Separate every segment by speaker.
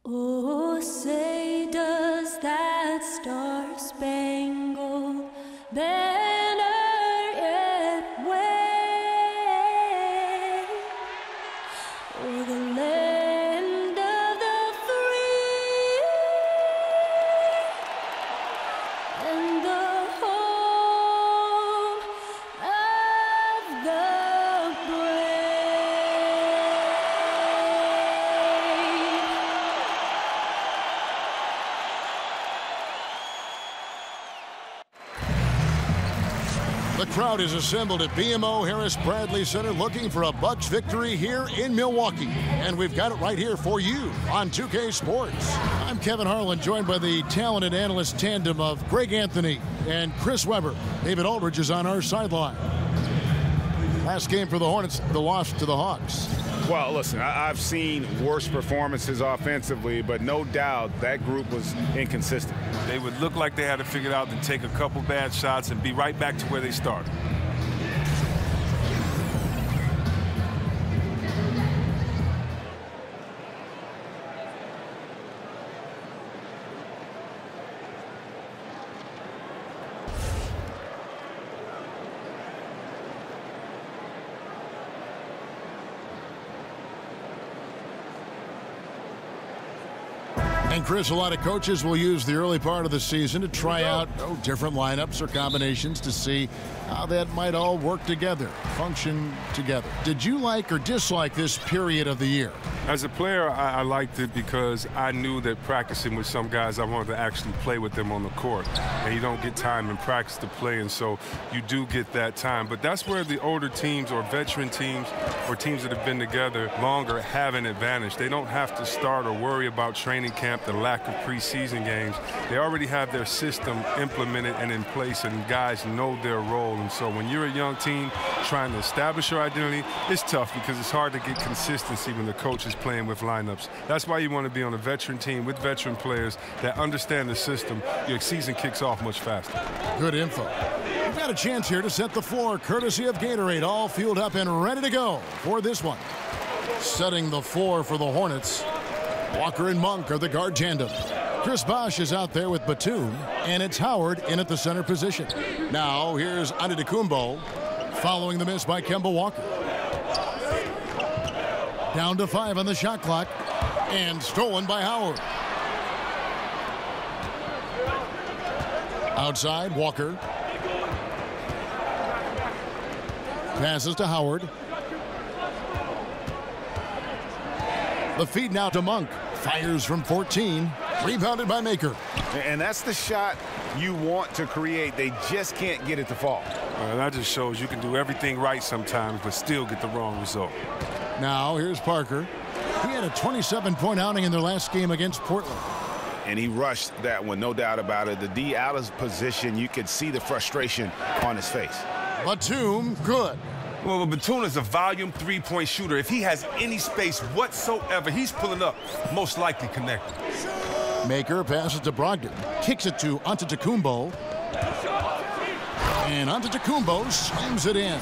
Speaker 1: Oh, say does that star-spangled banner yet wave o'er the land of the free and the home of the
Speaker 2: The crowd is assembled at BMO Harris Bradley Center looking for a Bucks victory here in Milwaukee. And we've got it right here for you on 2K Sports. I'm Kevin Harlan, joined by the talented analyst tandem of Greg Anthony and Chris Webber. David Aldridge is on our sideline. Last game for the Hornets, the loss to the Hawks.
Speaker 3: Well, listen, I've seen worse performances offensively, but no doubt that group was inconsistent.
Speaker 4: They would look like they had it figured out, then take a couple bad shots and be right back to where they started.
Speaker 2: And Chris, a lot of coaches will use the early part of the season to try out different lineups or combinations to see how that might all work together, function together. Did you like or dislike this period of the year?
Speaker 4: As a player, I liked it because I knew that practicing with some guys, I wanted to actually play with them on the court. And you don't get time in practice to play, and so you do get that time. But that's where the older teams or veteran teams or teams that have been together longer have an advantage. They don't have to start or worry about training camp, the lack of preseason games. They already have their system implemented and in place, and guys know their role. And so when you're a young team trying to establish your identity, it's tough because it's hard to get consistency when the coach is playing with lineups. That's why you want to be on a veteran team with veteran players that understand the system. Your season kicks off much faster.
Speaker 2: Good info. We've got a chance here to set the floor, courtesy of Gatorade, all fueled up and ready to go for this one. Setting the floor for the Hornets, Walker and Monk are the guard tandem. Chris Bosh is out there with Batum, and it's Howard in at the center position. Now here's Antetokounmpo, following the miss by Kemba Walker. Down to 5 on the shot clock, and stolen by Howard. Outside, Walker. Passes to Howard. The feed now to Monk. Fires from 14. Rebounded by Maker.
Speaker 3: And that's the shot you want to create. They just can't get it to fall.
Speaker 4: That just shows you can do everything right sometimes, but still get the wrong result.
Speaker 2: Now here's Parker. He had a 27-point outing in their last game against Portland.
Speaker 3: And he rushed that one, no doubt about it. The D out of position, you could see the frustration on his face.
Speaker 2: Batum, good.
Speaker 5: Well, Batum is a volume three-point shooter. If he has any space whatsoever, he's pulling up, most likely connected.
Speaker 2: Maker passes to Brogdon. Kicks it to Antetokounmpo. And Antetokounmpo slams it in.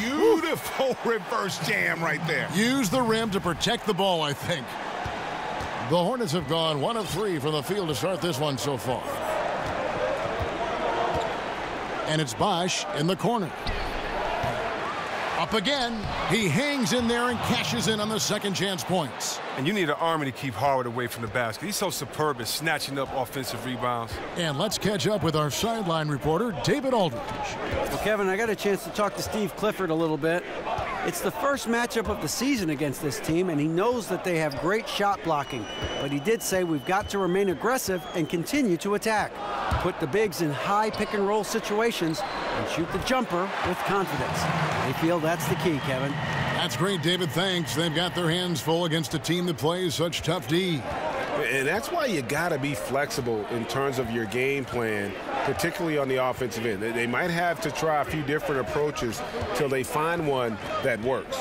Speaker 3: Beautiful reverse jam right there.
Speaker 2: Use the rim to protect the ball, I think. The Hornets have gone 1 of 3 from the field to start this one so far. And it's Bosh in the corner. Up again. He hangs in there and cashes in on the second chance points.
Speaker 4: And you need an army to keep Howard away from the basket. He's so superb at snatching up offensive rebounds.
Speaker 2: And let's catch up with our sideline reporter, David Aldridge.
Speaker 6: Well, Kevin, I got a chance to talk to Steve Clifford a little bit. It's the first matchup of the season against this team, and he knows that they have great shot blocking. But he did say we've got to remain aggressive and continue to attack. Put the bigs in high pick-and-roll situations and shoot the jumper with confidence. They feel that's the key, Kevin.
Speaker 2: That's great, David. Thanks. They've got their hands full against a team that plays such tough D.
Speaker 3: And that's why you got to be flexible in terms of your game plan, particularly on the offensive end. They might have to try a few different approaches till they find one that works.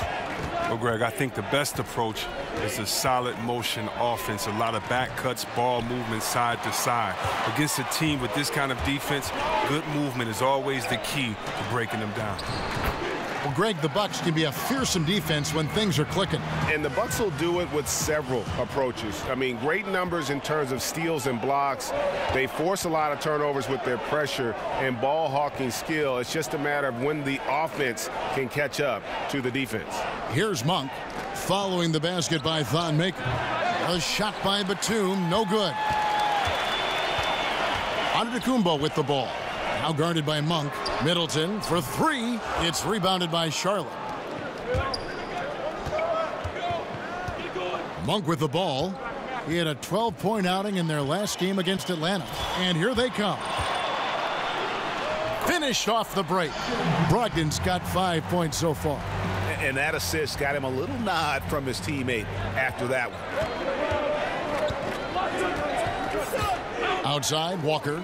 Speaker 4: Well, Greg, I think the best approach is a solid motion offense, a lot of back cuts, ball movement side to side. Against a team with this kind of defense, good movement is always the key to breaking them down.
Speaker 2: Well, Greg, the Bucks can be a fearsome defense when things are clicking.
Speaker 3: And the Bucks will do it with several approaches. I mean, great numbers in terms of steals and blocks. They force a lot of turnovers with their pressure and ball hawking skill. It's just a matter of when the offense can catch up to the defense.
Speaker 2: Here's Monk following the basket by Thon Maker. A shot by Batum, no good. Antetokounmpo with the ball. Now guarded by Monk. Middleton for three. It's rebounded by Charlotte. Monk with the ball. He had a 12-point outing in their last game against Atlanta. And here they come. Finished off the break. Brogdon's got 5 points so far.
Speaker 7: And that assist got him a little nod from his teammate after that one.
Speaker 2: Outside, Walker.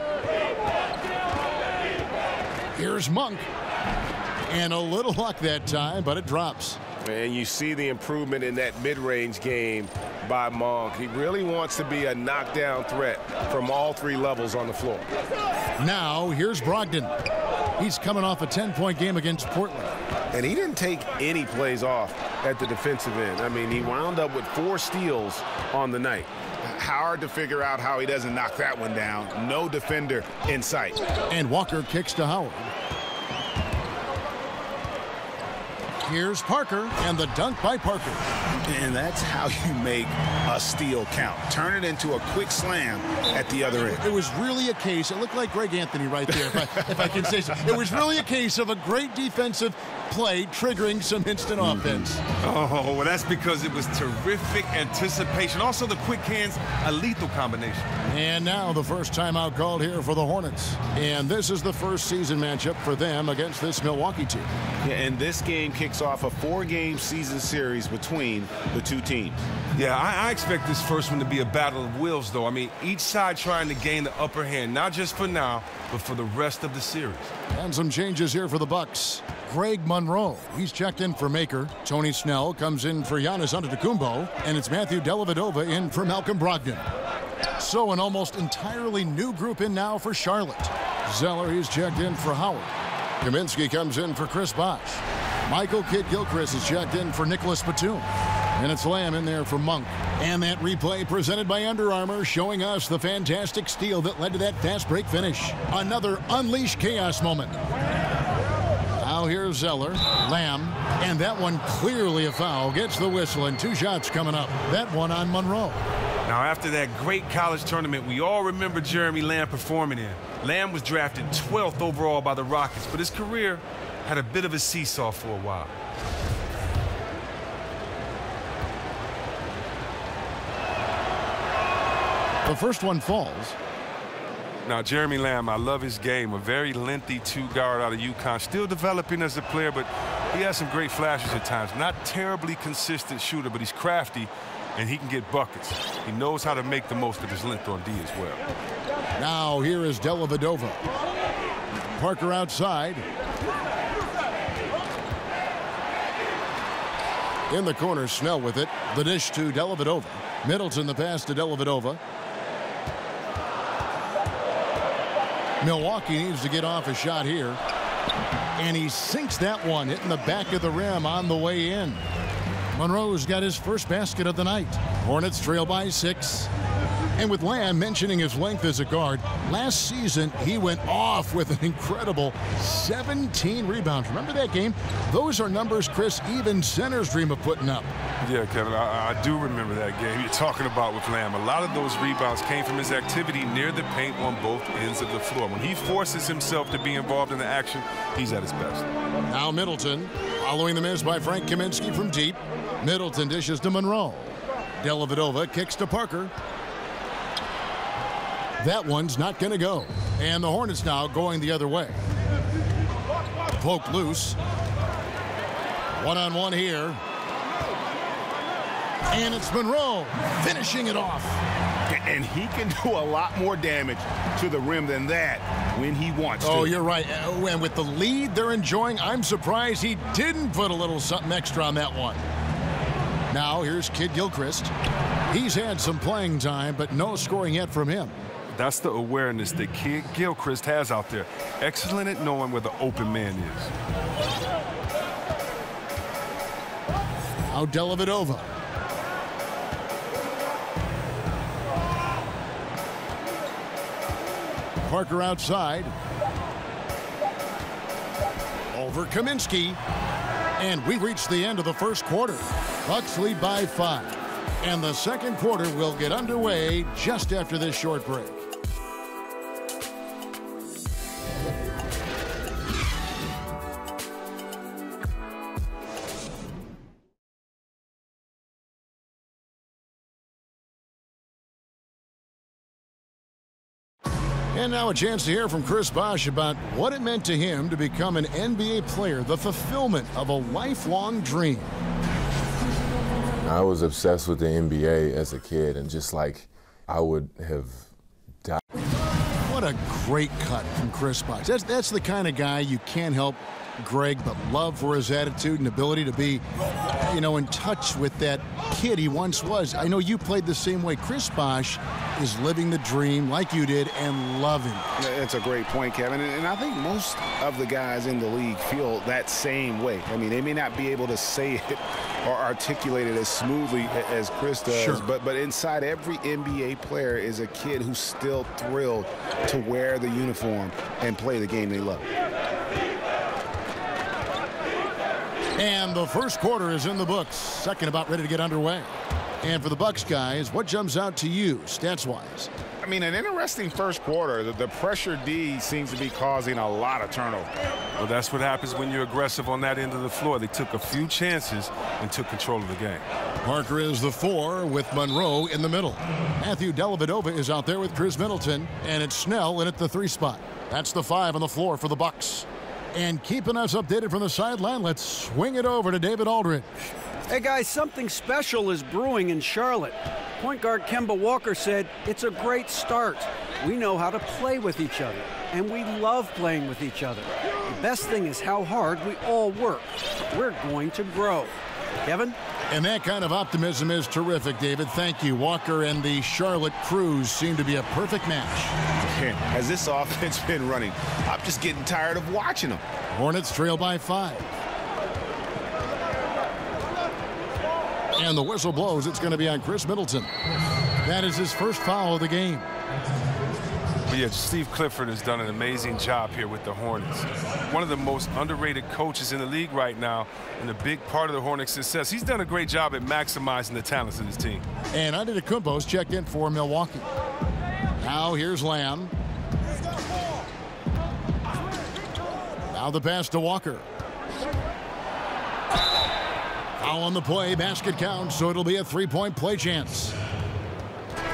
Speaker 2: Here's Monk. And a little luck that time, but it drops.
Speaker 3: And you see the improvement in that mid-range game by Monk. He really wants to be a knockdown threat from all three levels on the floor.
Speaker 2: Now, here's Brogdon. He's coming off a 10-point game against Portland.
Speaker 3: And he didn't take any plays off at the defensive end. I mean, he wound up with 4 steals on the night. Hard to figure out how he doesn't knock that one down. No defender in sight.
Speaker 2: And Walker kicks to Howard. Here's Parker, and the dunk by Parker.
Speaker 7: And that's how you make a steal count. Turn it into a quick slam at the other end.
Speaker 2: It was really a case. It looked like Greg Anthony right there, if I can say so. It was really a case of a great defensive play triggering some instant offense.
Speaker 5: Oh, well, that's because it was terrific anticipation. Also, the quick hands, a lethal combination.
Speaker 2: And now the first timeout called here for the Hornets. And this is the first season matchup for them against this Milwaukee team.
Speaker 3: Yeah, and this game kicks off a 4-game season series between the two teams.
Speaker 5: Yeah, I expect this first one to be a battle of wills, though. I mean, each side trying to gain the upper hand, not just for now, but for the rest of the series.
Speaker 2: And some changes here for the Bucks. Greg Monroe, he's checked in for Maker. Tony Snell comes in for Giannis Antetokounmpo, and it's Matthew Dellavedova in for Malcolm Brogdon. So an almost entirely new group in now for Charlotte. Zeller, he's checked in for Howard. Kaminsky comes in for Chris Bosh. Michael Kidd-Gilchrist is checked in for Nicholas Batum. And it's Lamb in there for Monk. And that replay presented by Under Armour showing us the fantastic steal that led to that fast break finish. Another unleashed chaos moment. Now here's Zeller, Lamb, and that one clearly a foul. Gets the whistle and 2 shots coming up. That one on Monroe.
Speaker 5: Now, after that great college tournament we all remember Jeremy Lamb performing in, Lamb was drafted 12th overall by the Rockets, but his career had a bit of a seesaw for a while.
Speaker 2: The first one falls.
Speaker 4: Now, Jeremy Lamb, I love his game. A very lengthy 2-guard out of UConn. Still developing as a player, but he has some great flashes at times. Not terribly consistent shooter, but he's crafty, and he can get buckets. He knows how to make the most of his length on D as well.
Speaker 2: Now here is Dellavedova. Parker outside. In the corner, Snell with it. The dish to Dellavedova. Middleton the pass to Dellavedova. Milwaukee needs to get off a shot here. And he sinks that one, hitting the back of the rim on the way in. Monroe's got his first basket of the night. Hornets trail by 6. And with Lamb mentioning his length as a guard, last season he went off with an incredible 17 rebounds. Remember that game? Those are numbers, Chris, even centers dream of putting up.
Speaker 4: Yeah, Kevin, I do remember that game you're talking about with Lamb. A lot of those rebounds came from his activity near the paint on both ends of the floor. When he forces himself to be involved in the action, he's at his best.
Speaker 2: Now Middleton, following the miss by Frank Kaminsky from deep. Middleton dishes to Monroe. Dellavedova kicks to Parker. That one's not going to go. And the Hornets now going the other way. Poked loose. One-on-one here. And it's Monroe finishing it off.
Speaker 7: And he can do a lot more damage to the rim than that when he wants to.
Speaker 2: Oh, you're right. And with the lead they're enjoying, I'm surprised he didn't put a little something extra on that one. Now here's Kidd-Gilchrist. He's had some playing time, but no scoring yet from him.
Speaker 4: That's the awareness that Kidd-Gilchrist has out there. Excellent at knowing where the open man is.
Speaker 2: Now Dellavedova. Parker outside. Over Kaminsky. And we reached the end of the first quarter. Bucks lead by 5. And the second quarter will get underway just after this short break. And now a chance to hear from Chris Bosh about what it meant to him to become an NBA player, the fulfillment of a lifelong dream.
Speaker 8: I was obsessed with the NBA as a kid, and just like I would have died.
Speaker 2: What a great cut from Chris Bosh. That's the kind of guy you can't help Greg but love for his attitude and ability to be, in touch with that kid he once was. I know you played the same way. Chris Bosh is living the dream like you did and loving it.
Speaker 7: That's a great point, Kevin. And I think most of the guys in the league feel that same way. I mean, they may not be able to say it or articulate it as smoothly as Chris does,
Speaker 2: sure.
Speaker 7: but inside every NBA player is a kid who's still thrilled to wear the uniform and play the game they love.
Speaker 2: And the first quarter is in the books. Second about ready to get underway. And for the Bucks guys, what jumps out to you stats-wise?
Speaker 7: I mean, an interesting first quarter. The pressure D seems to be causing a lot of turnover.
Speaker 4: Well, that's what happens when you're aggressive on that end of the floor. They took a few chances and took control of the game.
Speaker 2: Parker is the 4 with Monroe in the middle. Matthew Dellavedova is out there with Chris Middleton, and it's Snell in at the 3 spot. That's the 5 on the floor for the Bucks. And keeping us updated from the sideline, let's swing it over to David Aldridge.
Speaker 6: Hey guys, something special is brewing in Charlotte. Point guard Kemba Walker said, "It's a great start. We know how to play with each other, and we love playing with each other. The best thing is how hard we all work. We're going to grow." Kevin?
Speaker 2: And that kind of optimism is terrific, David. Thank you. Walker and the Charlotte Crews seem to be a perfect match.
Speaker 7: As this offense been running, I'm just getting tired of watching them.
Speaker 2: Hornets trail by 5. And the whistle blows. It's going to be on Chris Middleton. That is his first foul of the game.
Speaker 4: But yeah, Steve Clifford has done an amazing job here with the Hornets. One of the most underrated coaches in the league right now, and a big part of the Hornets' success. He's done a great job at maximizing the talents of his team.
Speaker 2: And Antetokounmpo's checked in for Milwaukee. Now here's Lamb. Now the pass to Walker. Foul on the play, basket counts, so it'll be a 3-point play chance.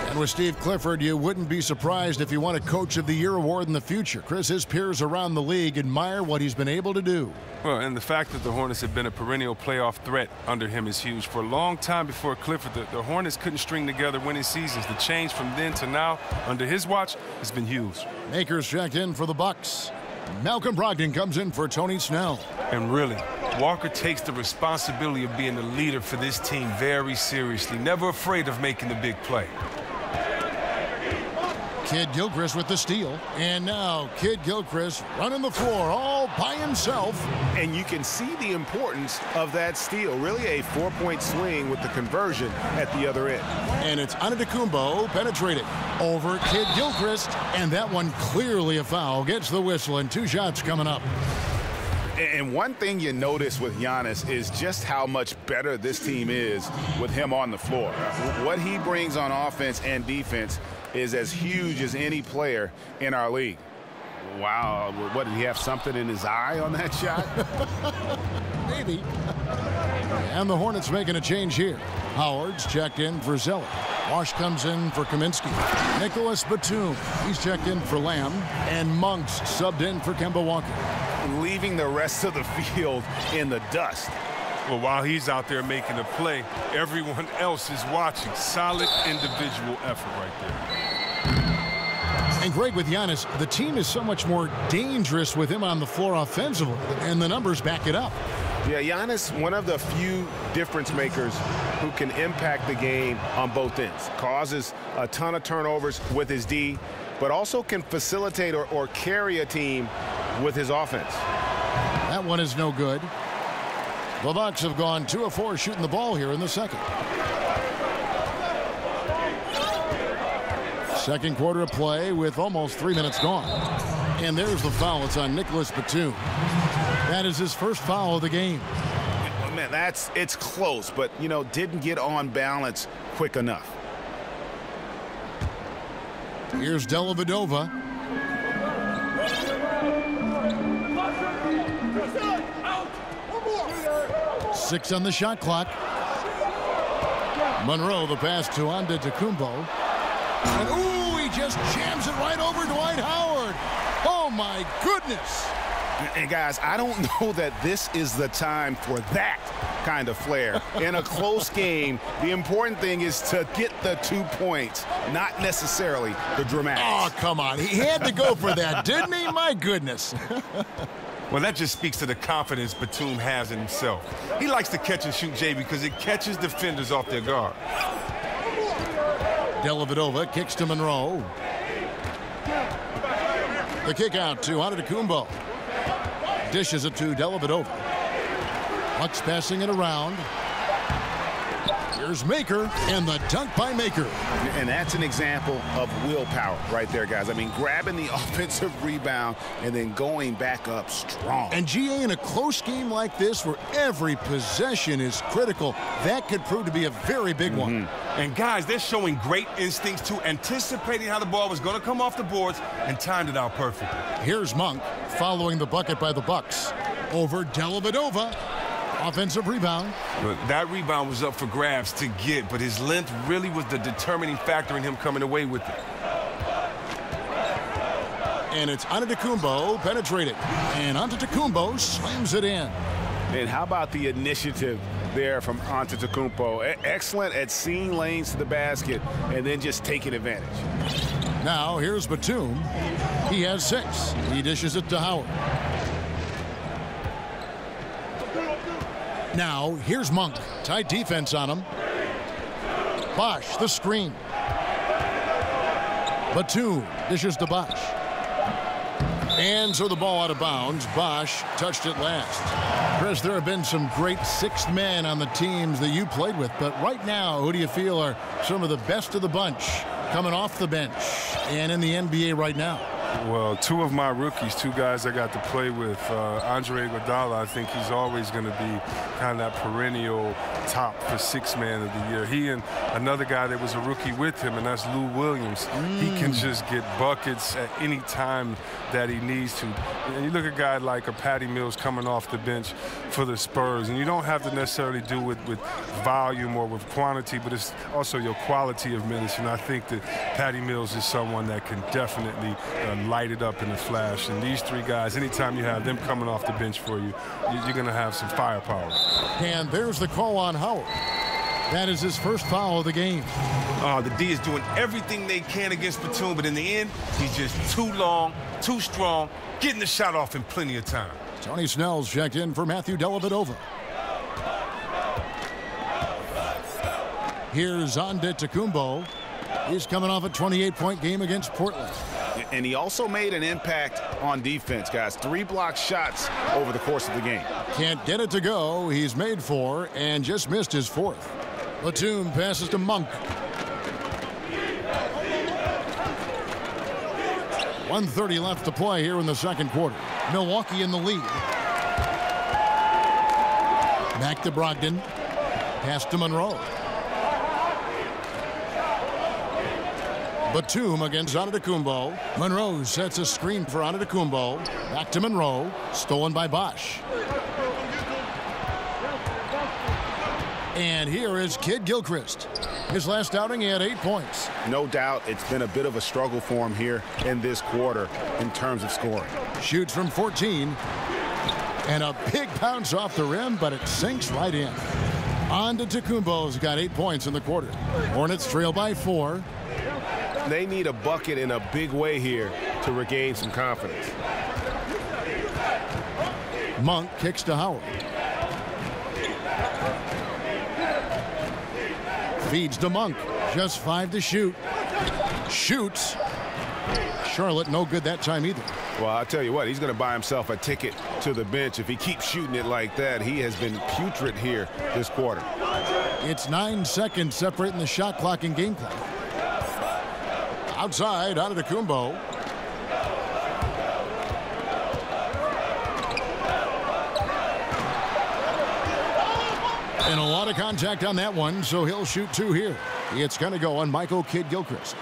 Speaker 2: And with Steve Clifford, you wouldn't be surprised if he won a Coach of the Year award in the future. Chris, his peers around the league admire what he's been able to do.
Speaker 4: Well, and the fact that the Hornets have been a perennial playoff threat under him is huge. For a long time before Clifford, the Hornets couldn't string together winning seasons. The change from then to now, under his watch, has been huge.
Speaker 2: Makers checked in for the Bucks. Malcolm Brogdon comes in for Tony Snell.
Speaker 5: And really, Walker takes the responsibility of being the leader for this team very seriously, never afraid of making the big play.
Speaker 2: Kid Gilchrist with the steal. And now Kid Gilchrist running the floor all by himself.
Speaker 7: And you can see the importance of that steal. Really a 4-point swing with the conversion at the other end.
Speaker 2: And it's Antetokounmpo penetrating over Kid Gilchrist. And that one clearly a foul. Gets the whistle and 2 shots coming up.
Speaker 7: And one thing you notice with Giannis is just how much better this team is with him on the floor. What he brings on offense and defense is as huge as any player in our league. Wow, what, did he have something in his eye on that shot?
Speaker 2: Maybe. And the Hornets making a change here. Howard's checked in for Zeller. Wash comes in for Kaminsky. Nicholas Batum, he's checked in for Lamb. And Monk's subbed in for Kemba Walker.
Speaker 7: Leaving the rest of the field in the dust.
Speaker 4: Well, while he's out there making a play, everyone else is watching. Solid individual effort right there.
Speaker 2: And Greg, with Giannis, the team is so much more dangerous with him on the floor offensively, and the numbers back it up.
Speaker 7: Yeah, Giannis, one of the few difference makers who can impact the game on both ends. Causes a ton of turnovers with his D, but also can facilitate or carry a team with his offense.
Speaker 2: That one is no good. The Bucks have gone 2 of 4 shooting the ball here in the second. Second quarter of play with almost 3 minutes gone. And there's the foul. It's on Nicholas Batum. That is his first foul of the game.
Speaker 7: Man, it's close, but, you know, didn't get on balance quick enough.
Speaker 2: Here's Dellavedova. Six on the shot clock. Monroe, the pass to Antetokounmpo. And ooh, he just jams it right over Dwight Howard. Oh my goodness.
Speaker 7: And guys, I don't know that this is the time for that kind of flair. In a close game, the important thing is to get the 2 points, not necessarily the dramatics.
Speaker 2: Oh, come on. He had to go for that, didn't he? My goodness.
Speaker 5: Well, that just speaks to the confidence Batum has in himself. He likes to catch and shoot, Jay, because it catches defenders off their guard.
Speaker 2: Dellavedova kicks to Monroe. The kick out to Antetokounmpo. Dishes it to Dellavedova. Bucks passing it around. Here's Maker, and the dunk by Maker.
Speaker 7: And that's an example of willpower right there, guys. I mean, grabbing the offensive rebound and then going back up strong.
Speaker 2: And GA, in a close game like this where every possession is critical, that could prove to be a very big one.
Speaker 5: And guys, they're showing great instincts too, anticipating how the ball was going to come off the boards and timed it out perfectly.
Speaker 2: Here's Monk following the bucket by the Bucks. Over Dellavedova. Offensive rebound.
Speaker 5: But that rebound was up for grabs to get, but his length really was the determining factor in him coming away with it.
Speaker 2: And it's Antetokounmpo penetrating. And Antetokounmpo slams it in.
Speaker 7: And how about the initiative there from Antetokounmpo? Excellent at seeing lanes to the basket and then just taking advantage.
Speaker 2: Now here's Batum. He has 6. He dishes it to Howard. Now, here's Monk. Tight defense on him. Bosch, the screen. Batum dishes to Bosch. And so the ball out of bounds. Bosch touched it last. Chris, there have been some great sixth men on the teams that you played with, but right now, who do you feel are some of the best of the bunch coming off the bench and in the NBA right now?
Speaker 4: Well, 2 of my rookies, 2 guys I got to play with, Andre Iguodala, I think he's always going to be kind of that perennial top for sixth man of the year. He and another guy that was a rookie with him, and that's Lou Williams. He can just get buckets at any time that he needs to. And you look at a guy like a Patty Mills coming off the bench for the Spurs, and you don't have to necessarily do it with volume or with quantity, but it's also your quality of minutes. And I think that Patty Mills is someone that can definitely light it up in a flash. And these 3 guys, anytime you have them coming off the bench for you, you're going to have some firepower.
Speaker 2: And there's the call on Howard. That is his first foul of the game.
Speaker 5: The D is doing everything they can against Batum, but in the end, he's just too long, too strong, getting the shot off in plenty of time.
Speaker 2: Tony Snell's checked in for Matthew Dellavedova. Here's Antetokounmpo. He's coming off a 28-point game against Portland.
Speaker 7: And he also made an impact on defense, guys. 3 block shots over the course of the game.
Speaker 2: Can't get it to go. He's made 4 and just missed his 4th. Batum passes to Monk. 1:30 left to play here in the second quarter. Milwaukee in the lead. Back to Brogdon. Pass to Monroe. Batum against Antetokounmpo. Monroe sets a screen for Antetokounmpo. Back to Monroe. Stolen by Bosch. And here is Kid Gilchrist. His last outing, he had 8 points.
Speaker 7: No doubt it's been a bit of a struggle for him here in this quarter in terms of scoring.
Speaker 2: Shoots from 14. And a big bounce off the rim, but it sinks right in. Antetokounmpo's got 8 points in the quarter. Hornets trail by 4.
Speaker 3: They need a bucket in a big way here to regain some confidence.
Speaker 2: Monk kicks to Howard. Feeds to Monk. Just 5 to shoot. Shoots. Charlotte no good that time either.
Speaker 3: Well, I'll tell you what, he's going to buy himself a ticket to the bench. If he keeps shooting it like that, he has been putrid here this quarter.
Speaker 2: It's 9 seconds separating the shot clock and game clock. Outside, Antetokounmpo. And a lot of contact on that one, so he'll shoot 2 here. It's going to go on Michael Kidd-Gilchrist.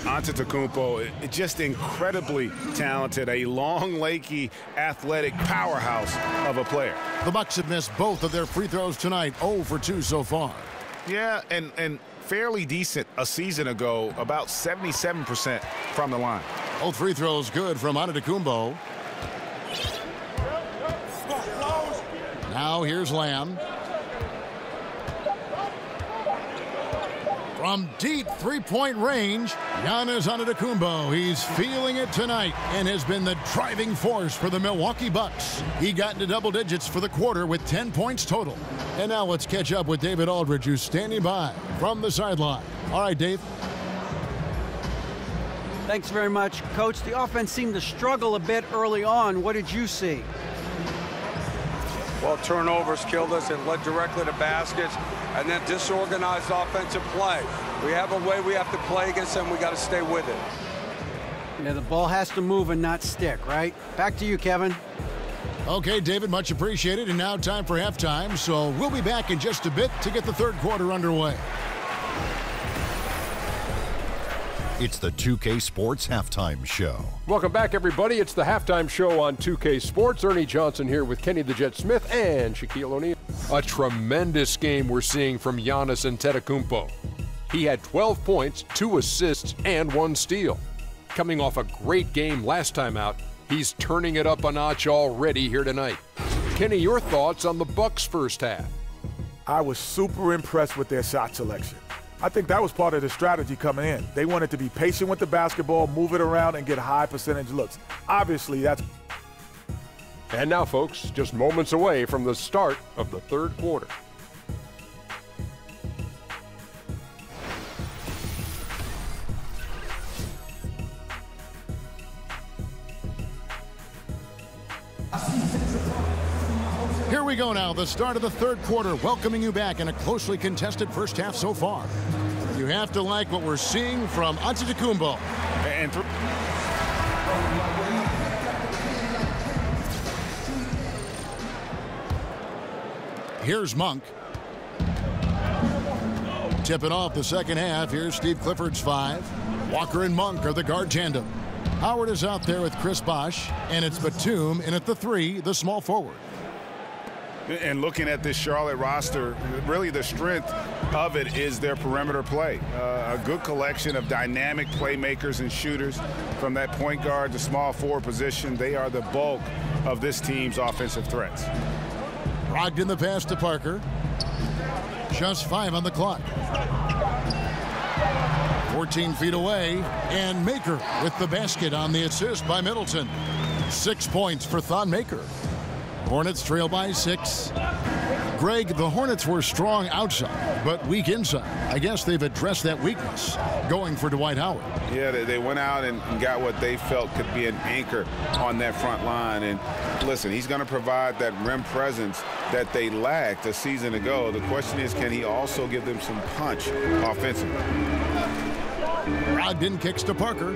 Speaker 3: Antetokounmpo, just incredibly talented, a long, lanky, athletic powerhouse of a player.
Speaker 2: The Bucks have missed both of their free throws tonight, 0 for 2 so far.
Speaker 7: Yeah, and fairly decent a season ago, about 77% from the line.
Speaker 2: Both free throws good from Antetokounmpo. Now here's Lamb. From deep three-point range, Giannis Antetokounmpo. He's feeling it tonight and has been the driving force for the Milwaukee Bucks. He got into double digits for the quarter with 10 points total. And now let's catch up with David Aldridge, who's standing by from the sideline. All right, Dave.
Speaker 6: Thanks very much, Coach. The offense seemed to struggle a bit early on. What did you see?
Speaker 9: Well, turnovers killed us. It led directly to baskets. And then disorganized offensive play. We have a way we have to play against them. We got to stay with it.
Speaker 6: Yeah, the ball has to move and not stick, right? Back to you, Kevin.
Speaker 2: Okay, David, much appreciated. And now time for halftime. So we'll be back in just a bit to get the third quarter underway.
Speaker 10: It's the 2K Sports Halftime Show.
Speaker 11: Welcome back, everybody. It's the Halftime Show on 2K Sports. Ernie Johnson here with Kenny the Jet Smith and Shaquille O'Neal. A tremendous game we're seeing from Giannis Antetokounmpo. He had 12 points, 2 assists, and 1 steal. Coming off a great game last time out, he's turning it up a notch already here tonight. Kenny, your thoughts on the Bucks' first half?
Speaker 12: I was super impressed with their shot selection. I think that was part of the strategy coming in. They wanted to be patient with the basketball, move it around, and get high percentage looks. Obviously, that's...
Speaker 11: And now, folks, just moments away from the start of the third quarter.
Speaker 2: Here we go now, the start of the third quarter, welcoming you back in a closely contested first half so far. You have to like what we're seeing from Antetokounmpo.
Speaker 7: And
Speaker 2: here's Monk. Tipping off the second half. Here's Steve Clifford's 5. Walker and Monk are the guard tandem. Howard is out there with Chris Bosh, and it's Batum in at the 3, the small forward.
Speaker 7: And looking at this Charlotte roster, really the strength of it is their perimeter play. A good collection of dynamic playmakers and shooters from that point guard to small forward position. They are the bulk of this team's offensive threats.
Speaker 2: Brogdon the pass to Parker. Just 5 on the clock. 14 feet away, and Maker with the basket on the assist by Middleton. 6 points for Thon Maker. Hornets trail by 6. Greg, the Hornets were strong outside, but weak inside. I guess they've addressed that weakness, going for Dwight Howard.
Speaker 7: Yeah, they went out and got what they felt could be an anchor on that front line. And listen, he's going to provide that rim presence that they lacked a season ago. The question is, can he also give them some punch offensively?
Speaker 2: Brogdon kicks to Parker.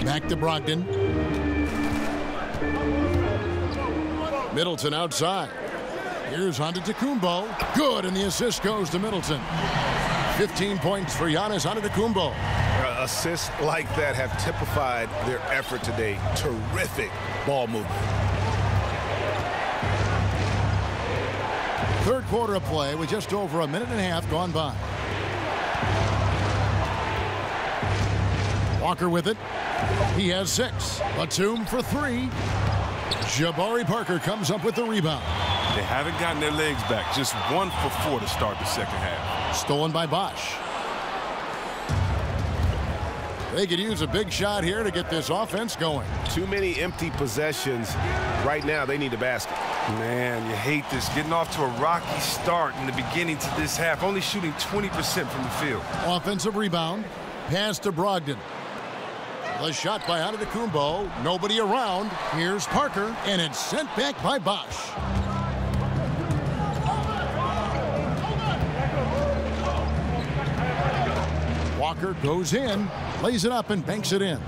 Speaker 2: Back to Brogdon. Middleton outside. Here's Antetokounmpo. Good, and the assist goes to Middleton. 15 points for Giannis Antetokounmpo.
Speaker 7: Assists like that have typified their effort today. Terrific ball movement.
Speaker 2: Third quarter of play with just over a minute and a half gone by. Walker with it. He has 6. Batum for 3. Jabari Parker comes up with the rebound.
Speaker 5: They haven't gotten their legs back. Just 1 for 4 to start the second half.
Speaker 2: Stolen by Bosh. They could use a big shot here to get this offense going.
Speaker 3: Too many empty possessions. Right now, they need a basket.
Speaker 5: Man, you hate this. Getting off to a rocky start in the beginning to this half, only shooting 20% from the field.
Speaker 2: Offensive rebound. Pass to Brogdon. The shot by Antetokounmpo. Nobody around. Here's Parker, and it's sent back by Bosch. Walker goes in, lays it up, and banks it in.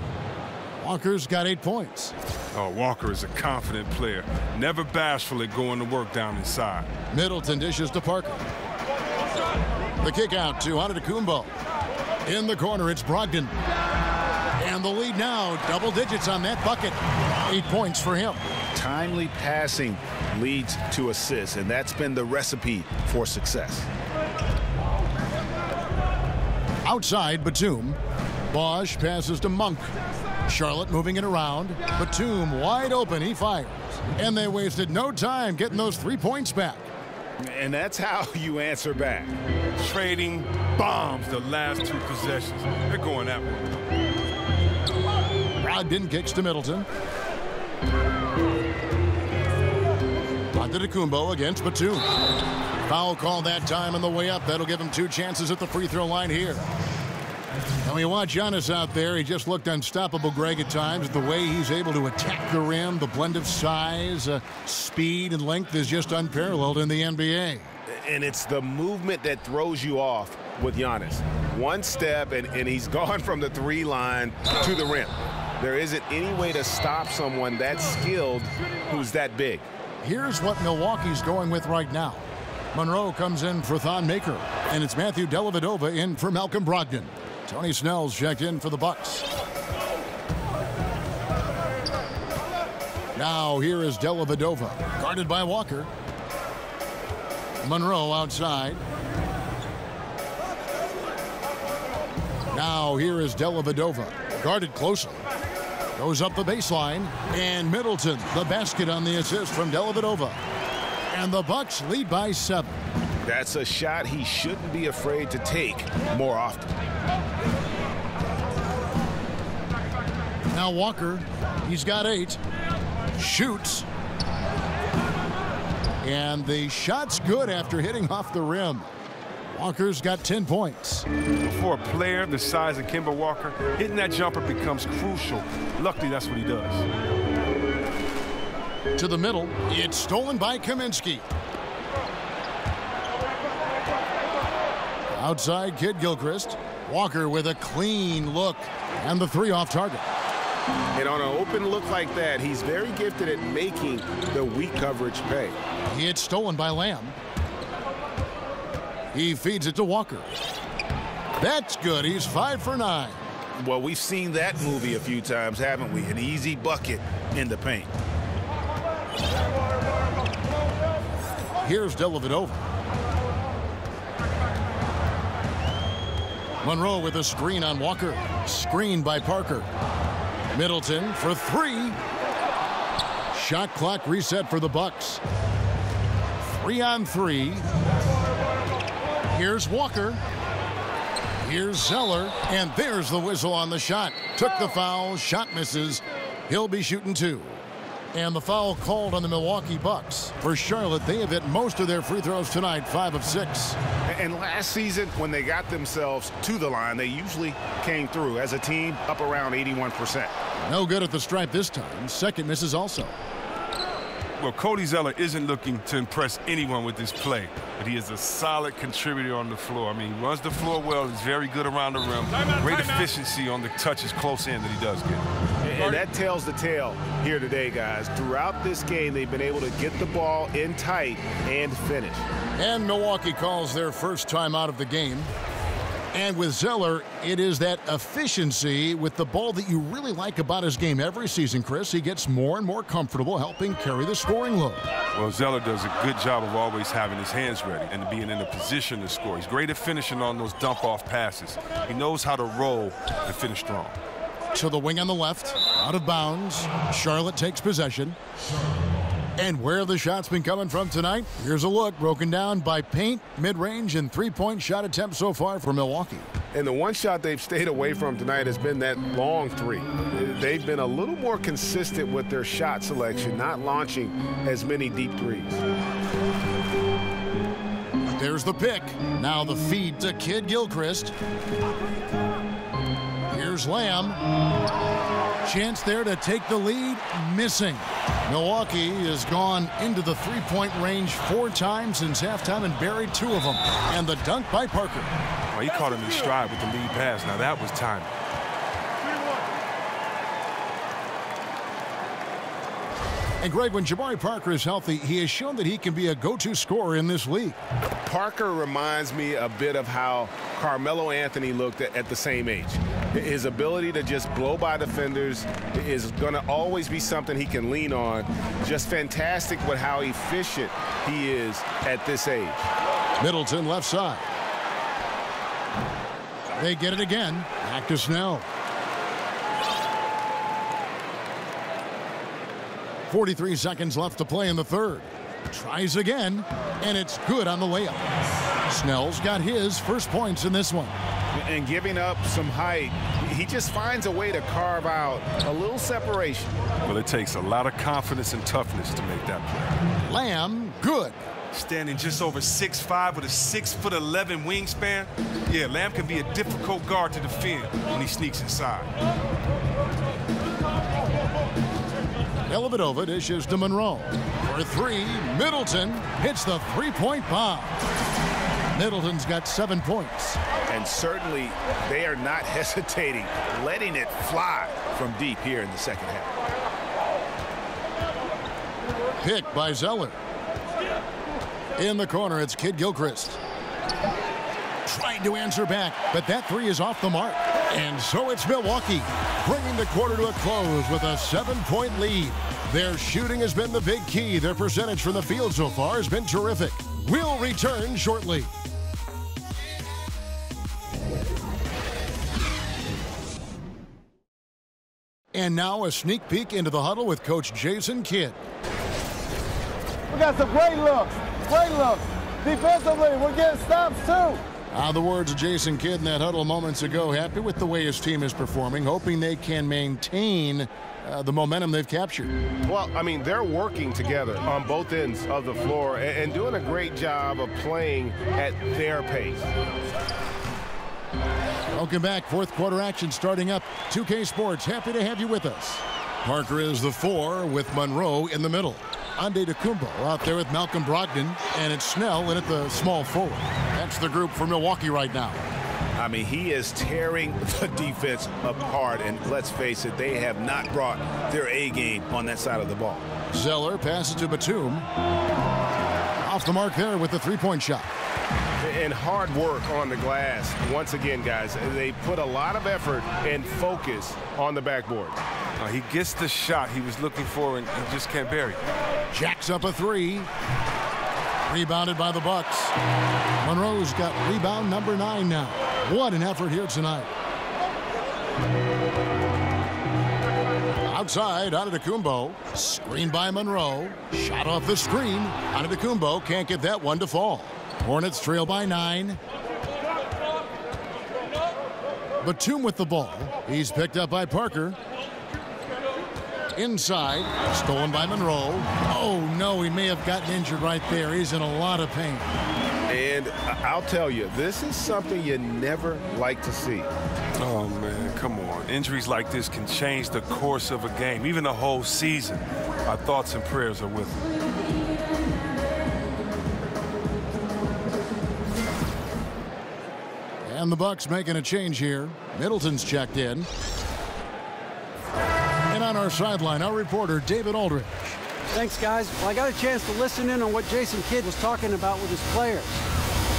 Speaker 2: Walker's got 8 points.
Speaker 4: Oh, Walker is a confident player. Never bashful at going to work down inside.
Speaker 2: Middleton dishes to Parker. The kick out to Antetokounmpo. In the corner, it's Brogdon. And the lead now, double digits on that bucket. 8 points for him.
Speaker 7: Timely passing leads to assists, and that's been the recipe for success.
Speaker 2: Outside, Batum. Bosch passes to Monk. Charlotte moving it around. Batum wide open. He fires. And they wasted no time getting those 3 points back.
Speaker 7: And that's how you answer back.
Speaker 4: Trading bombs the last 2 possessions. They're going that way.
Speaker 2: Brogdon kicks to Middleton. Antetokounmpo against Batum. Foul call that time on the way up. That'll give him 2 chances at the free throw line here. And we watch Giannis out there. He just looked unstoppable, Greg, at times. The way he's able to attack the rim, the blend of size, speed, and length is just unparalleled in the NBA.
Speaker 3: And it's the movement that throws you off with Giannis. One step, and he's gone from the 3 line to the rim. There isn't any way to stop someone that skilled who's that big.
Speaker 2: Here's what Milwaukee's going with right now. Monroe comes in for Thon Maker, and it's Matthew Dellavedova in for Malcolm Brogdon. Tony Snell's checked in for the Bucks. Now here is Dellavedova, guarded by Walker. Monroe outside. Now here is Dellavedova, guarded closely. Goes up the baseline, and Middleton, the basket on the assist from Dellavedova. And the Bucks lead by 7.
Speaker 3: That's a shot he shouldn't be afraid to take more often.
Speaker 2: Now Walker, he's got 8. Shoots. And the shot's good after hitting off the rim. Walker's got 10 points.
Speaker 4: For a player the size of Kemba Walker, hitting that jumper becomes crucial. Luckily, that's what he does.
Speaker 2: To the middle, it's stolen by Kaminsky. Outside, Kid Gilchrist. Walker with a clean look, and the 3 off target.
Speaker 3: And on an open look like that, he's very gifted at making the weak coverage pay.
Speaker 2: It's stolen by Lamb. He feeds it to Walker. That's good. He's 5 for 9.
Speaker 7: Well, we've seen that movie a few times, haven't we? An easy bucket in the paint.
Speaker 2: Here's Dellavedova. Monroe with a screen on Walker. Screened by Parker. Middleton for 3. Shot clock reset for the Bucks. 3 on 3. Here's Walker. Here's Zeller. And there's the whistle on the shot. Took the foul. Shot misses. He'll be shooting 2. And the foul called on the Milwaukee Bucks. For Charlotte, they have hit most of their free throws tonight, 5 of 6.
Speaker 3: And last season, when they got themselves to the line, they usually came through as a team up around 81%.
Speaker 2: No good at the stripe this time. Second misses also.
Speaker 4: Well, Cody Zeller isn't looking to impress anyone with this play, but he is a solid contributor on the floor. I mean, he runs the floor well. He's very good around the rim. Great efficiency on the touches close in that he does get.
Speaker 3: And that tells the tale here today, guys. Throughout this game, they've been able to get the ball in tight and finish.
Speaker 2: And Milwaukee calls their first time out of the game. And with Zeller, it is that efficiency with the ball that you really like about his game every season, Chris. He gets more and more comfortable helping carry the scoring load.
Speaker 4: Well, Zeller does a good job of always having his hands ready and being in a position to score. He's great at finishing on those dump-off passes. He knows how to roll and finish strong.
Speaker 2: To the wing on the left, out of bounds. Charlotte takes possession. And where the shot's been coming from tonight, here's a look broken down by paint, mid-range, and 3-point shot attempts so far for Milwaukee.
Speaker 3: And the one shot they've stayed away from tonight has been that long three. They've been a little more consistent with their shot selection, not launching as many deep threes.
Speaker 2: There's the pick. Now the feed to Kid Gilchrist. Here's Lamb. Chance there to take the lead. Missing. Milwaukee has gone into the three-point range 4 times since halftime and buried 2 of them. And the dunk by Parker.
Speaker 4: Well, he caught him in stride with the lead pass. Now that was timely.
Speaker 2: And Greg, when Jabari Parker is healthy, he has shown that he can be a go-to scorer in this league.
Speaker 3: Parker reminds me a bit of how Carmelo Anthony looked at the same age. His ability to just blow by defenders is going to always be something he can lean on. Just fantastic with how efficient he is at this age.
Speaker 2: Middleton left side. They get it again. Back to Snell. 43 seconds left to play in the third. Tries again, and it's good on the layup. Snell's got his first points in this one.
Speaker 7: And giving up some height, he just finds a way to carve out a little separation.
Speaker 4: Well, it takes a lot of confidence and toughness to make that play.
Speaker 2: Lamb, good.
Speaker 5: Standing just over 6'5" with a 6'11" wingspan. Yeah, Lamb can be a difficult guard to defend when he sneaks inside.
Speaker 2: Dellavedova dishes to Monroe. For 3, Middleton hits the three-point bomb. Middleton's got 7 points.
Speaker 7: And certainly they are not hesitating, letting it fly from deep here in the second half.
Speaker 2: Pick by Zeller. In the corner, it's Kid Gilchrist. Trying to answer back, but that 3 is off the mark. And so it's Milwaukee, bringing the quarter to a close with a 7-point lead. Their shooting has been the big key. Their percentage from the field so far has been terrific. We'll return shortly. And now a sneak peek into the huddle with Coach Jason Kidd.
Speaker 13: We got some great looks. Great looks. Defensively, we're getting stops too.
Speaker 2: The words of Jason Kidd in that huddle moments ago. Happy with the way his team is performing, hoping they can maintain the momentum they've captured.
Speaker 3: Well, I mean, they're working together on both ends of the floor and doing a great job of playing at their pace.
Speaker 2: Welcome back. Fourth quarter action starting up. 2K Sports, happy to have you with us. Parker is the 4 with Monroe in the middle. Antetokounmpo out there with Malcolm Brogdon, and it's Snell in at the small forward. That's the group for Milwaukee right now.
Speaker 7: I mean, he is tearing the defense apart, and let's face it, they have not brought their A game on that side of the ball.
Speaker 2: Zeller passes to Batum. Off the mark there with the three-point shot.
Speaker 3: And hard work on the glass. Once again, guys, they put a lot of effort and focus on the backboard.
Speaker 4: He gets the shot he was looking for and he just can't bury it.
Speaker 2: Jacks up a 3. Rebounded by the Bucks. Monroe's got rebound number 9 now. What an effort here tonight. Outside, Antetokounmpo. Screen by Monroe. Shot off the screen. Antetokounmpo can't get that one to fall. Hornets trail by 9. Batum with the ball. He's picked up by Parker. Inside, stolen by Monroe. Oh, no, he may have gotten injured right there. He's in a lot of pain.
Speaker 3: And I'll tell you, this is something you never like to see.
Speaker 4: Oh, man, come on. Injuries like this can change the course of a game, even the whole season. Our thoughts and prayers are with him.
Speaker 2: And the Bucks making a change here. Middleton's checked in. And on our sideline, our reporter, David Aldridge.
Speaker 6: Thanks, guys. Well, I got a chance to listen in on what Jason Kidd was talking about with his players.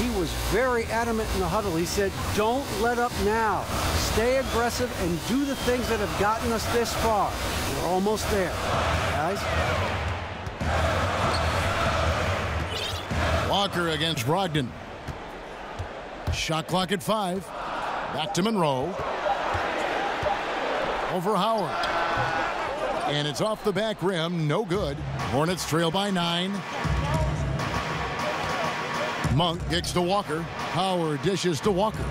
Speaker 6: He was very adamant in the huddle. He said, don't let up now. Stay aggressive and do the things that have gotten us this far. We're almost there, guys.
Speaker 2: Walker against Brogdon. Shot clock at 5. Back to Monroe. Over Howard. And it's off the back rim. No good. Hornets trail by 9. Monk kicks to Walker. Howard dishes to Walker.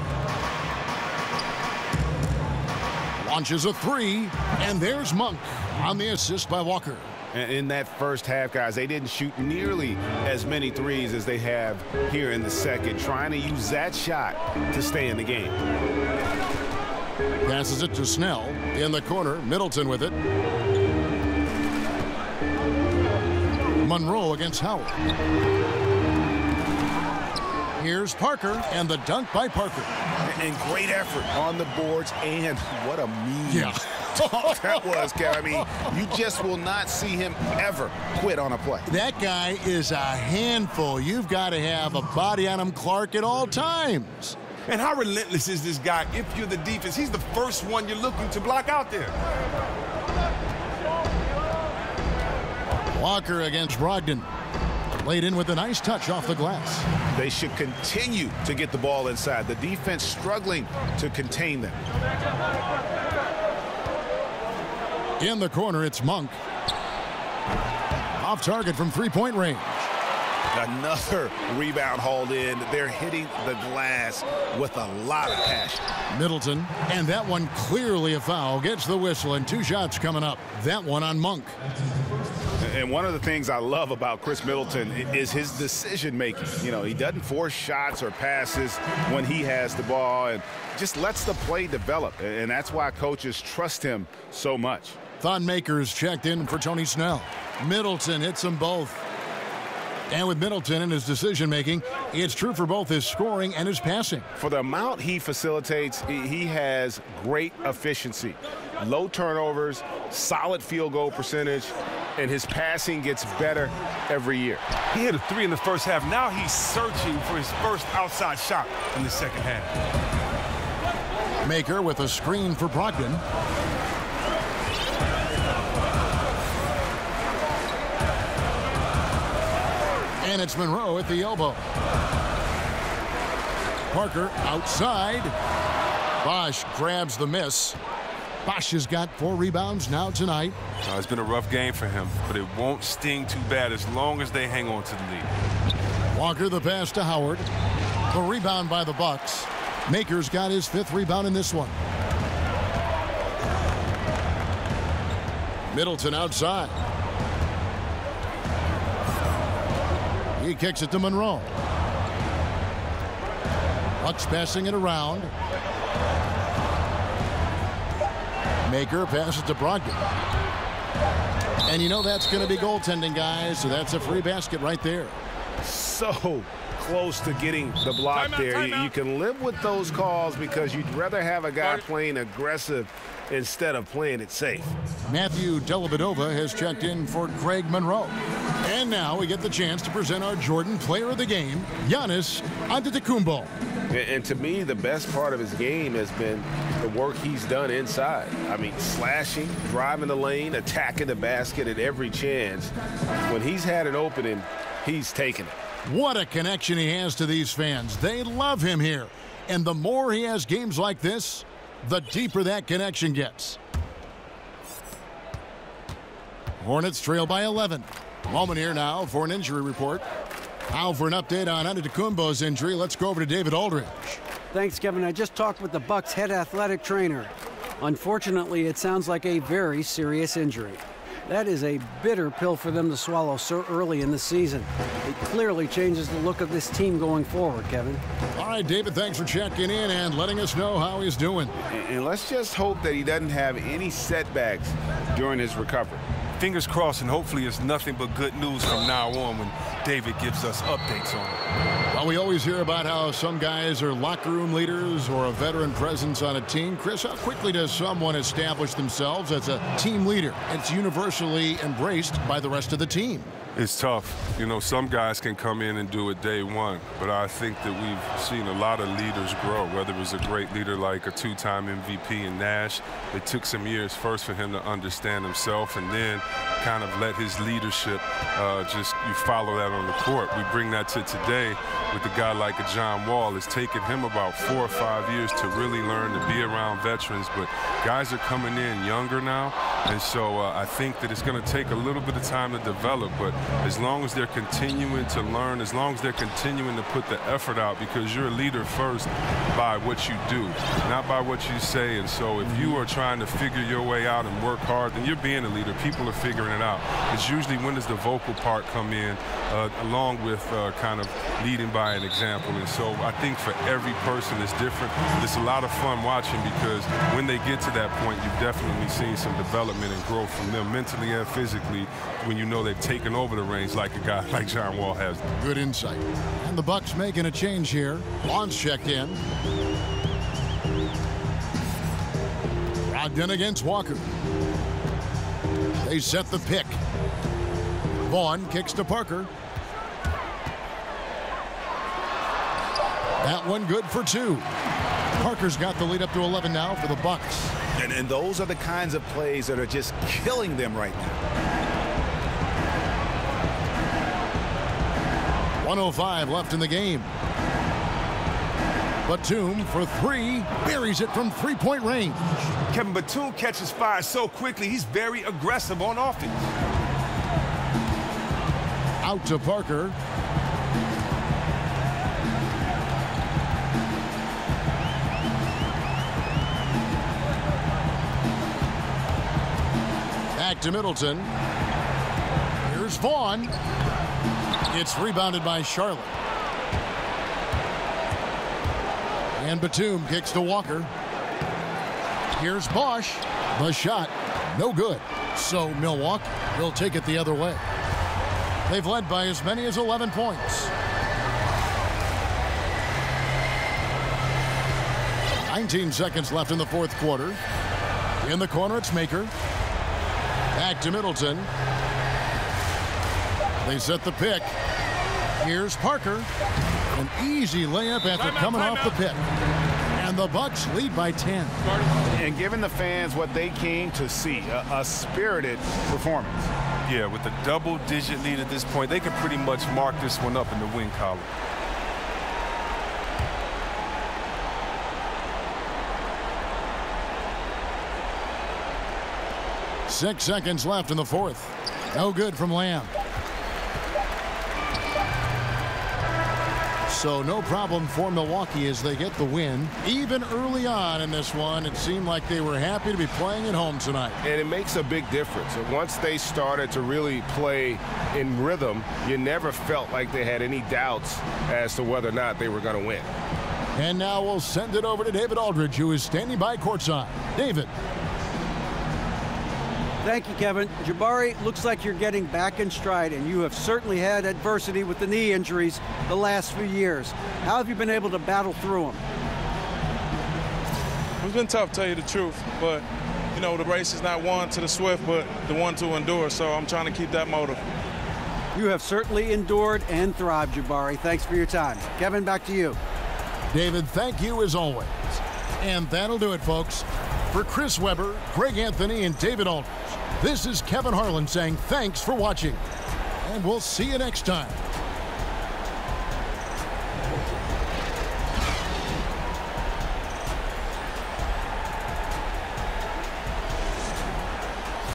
Speaker 2: Launches a three, and there's Monk on the assist by Walker.
Speaker 7: In that first half, guys, they didn't shoot nearly as many threes as they have here in the second, trying to use that shot to stay in the game.
Speaker 2: Passes it to Snell. In the corner, Middleton with it. Monroe against Howard. Here's Parker, and the dunk by Parker.
Speaker 7: And great effort on the boards, and what a mean
Speaker 2: dunk
Speaker 7: that was, Kev. I mean, you just will not see him ever quit on a play.
Speaker 2: That guy is a handful. You've got to have a body on him, Clark, at all times.
Speaker 5: And how relentless is this guy? If you're the defense, he's the first one you're looking to block out there.
Speaker 2: Walker against Brogdon. Laid in with a nice touch off the glass.
Speaker 7: They should continue to get the ball inside. The defense struggling to contain them.
Speaker 2: In the corner, it's Monk. Off target from three-point range.
Speaker 7: Another rebound hauled in. They're hitting the glass with a lot of passion.
Speaker 2: Middleton, and that one clearly a foul. Gets the whistle, and 2 shots coming up. That one on Monk.
Speaker 7: And one of the things I love about Chris Middleton is his decision-making. You know, he doesn't force shots or passes when he has the ball and just lets the play develop. And that's why coaches trust him so much.
Speaker 2: Thon Maker's checked in for Tony Snell. Middleton hits them both. And with Middleton and his decision-making, it's true for both his scoring and his passing.
Speaker 7: For the amount he facilitates, he has great efficiency. Low turnovers, solid field goal percentage, and his passing gets better every year.
Speaker 5: He hit a 3 in the first half. Now he's searching for his first outside shot in the second half.
Speaker 2: Maker with a screen for Brogdon. And it's Monroe at the elbow. Parker outside. Bosch grabs the miss. Bosch has got 4 rebounds now tonight.
Speaker 4: It's been a rough game for him, but it won't sting too bad as long as they hang on to the lead.
Speaker 2: Walker the pass to Howard. The rebound by the Bucks. Maker's got his 5th rebound in this one. Middleton outside. He kicks it to Monroe. Bucks passing it around. Maker passes to Brogdon. And you know that's going to be goaltending, guys, so that's a free basket right there.
Speaker 7: So close to getting the block there. You can live with those calls because you'd rather have a guy playing aggressive instead of playing it safe.
Speaker 2: Matthew Dellavedova has checked in for Greg Monroe. And now we get the chance to present our Jordan Player of the Game, Giannis Antetokounmpo.
Speaker 7: And to me, the best part of his game has been the work he's done inside. I mean, slashing, driving the lane, attacking the basket at every chance. When he's had an opening, he's taken it.
Speaker 2: What a connection he has to these fans. They love him here. And the more he has games like this, the deeper that connection gets. Hornets trail by 11. Moment here now for an injury report. Now for an update on Antetokounmpo's injury, let's go over to David Aldridge.
Speaker 6: Thanks, Kevin. I just talked with the Bucks head athletic trainer. Unfortunately, it sounds like a very serious injury. That is a bitter pill for them to swallow so early in the season. It clearly changes the look of this team going forward, Kevin.
Speaker 2: All right, David, thanks for checking in and letting us know how he's doing.
Speaker 7: And let's just hope that he doesn't have any setbacks during his recovery.
Speaker 4: Fingers crossed, and hopefully it's nothing but good news from now on when David gives us updates on it.
Speaker 2: Well, we always hear about how some guys are locker room leaders or a veteran presence on a team. Chris, how quickly does someone establish themselves as a team leader? It's universally embraced by the rest of the team.
Speaker 4: It's tough. You know, some guys can come in and do it day one, but I think that we've seen a lot of leaders grow, whether it was a great leader like a 2-time MVP in Nash. It took some years first for him to understand himself and then kind of let his leadership you follow that on the court. We bring that to today with a guy like a John Wall. It's taken him about 4 or 5 years to really learn to be around veterans, but guys are coming in younger now, And so I think that it's going to take a little bit of time to develop, but as long as they're continuing to learn, as long as they're continuing to put the effort out, because you're a leader first by what you do, not by what you say. And so if you are trying to figure your way out and work hard, then you're being a leader. People are figuring it out. It's usually when does the vocal part come in, along with kind of leading by an example. And so I think for every person it's different. It's a lot of fun watching, because when they get to that point, you've definitely seen some development and growth from them mentally and physically when you know they've taken over the reins like a guy like John Wall has.
Speaker 2: Good insight. And the Bucks making a change here. Vaughn's checked in. Brogdon against Walker. They set the pick. Vaughn kicks to Parker. That one good for 2. Parker's got the lead up to 11 now for the Bucks.
Speaker 7: And those are the kinds of plays that are just killing them right now.
Speaker 2: 1:05 left in the game. Batum for 3, buries it from three-point range.
Speaker 5: Kevin, Batum catches fire so quickly, he's very aggressive on offense.
Speaker 2: Out to Parker. Back to Middleton. Here's Vaughn. It's rebounded by Charlotte. And Batum kicks to Walker. Here's Bosch. The shot, no good. So Milwaukee will take it the other way. They've led by as many as 11 points. 19 seconds left in the fourth quarter. In the corner, it's Maker. Back to Middleton. They set the pick. Here's Parker. An easy layup after coming off the pick. And the Bucks lead by 10.
Speaker 7: And giving the fans what they came to see, a spirited performance.
Speaker 4: Yeah, with a double-digit lead at this point, they can pretty much mark this one up in the win column.
Speaker 2: Six seconds left in the fourth. No good from Lamb. So no problem for Milwaukee as they get the win. Even early on in this one, it seemed like they were happy to be playing at home tonight.
Speaker 3: And it makes a big difference. And once they started to really play in rhythm, you never felt like they had any doubts as to whether or not they were going to win.
Speaker 2: And now we'll send it over to David Aldridge, who is standing by courtside. David.
Speaker 6: Thank you, Kevin. Jabari, looks like you're getting back in stride, and you have certainly had adversity with the knee injuries the last few years. How have you been able to battle through them?
Speaker 14: It's been tough, to tell you the truth, but, you know, the race is not won to the swift, but the one to endure, so I'm trying to keep that motive.
Speaker 6: You have certainly endured and thrived, Jabari. Thanks for your time. Kevin, back to you.
Speaker 2: David, thank you as always. And that'll do it, folks. For Chris Webber, Greg Anthony, and David Aldridge, this is Kevin Harlan saying thanks for watching. And we'll see you next time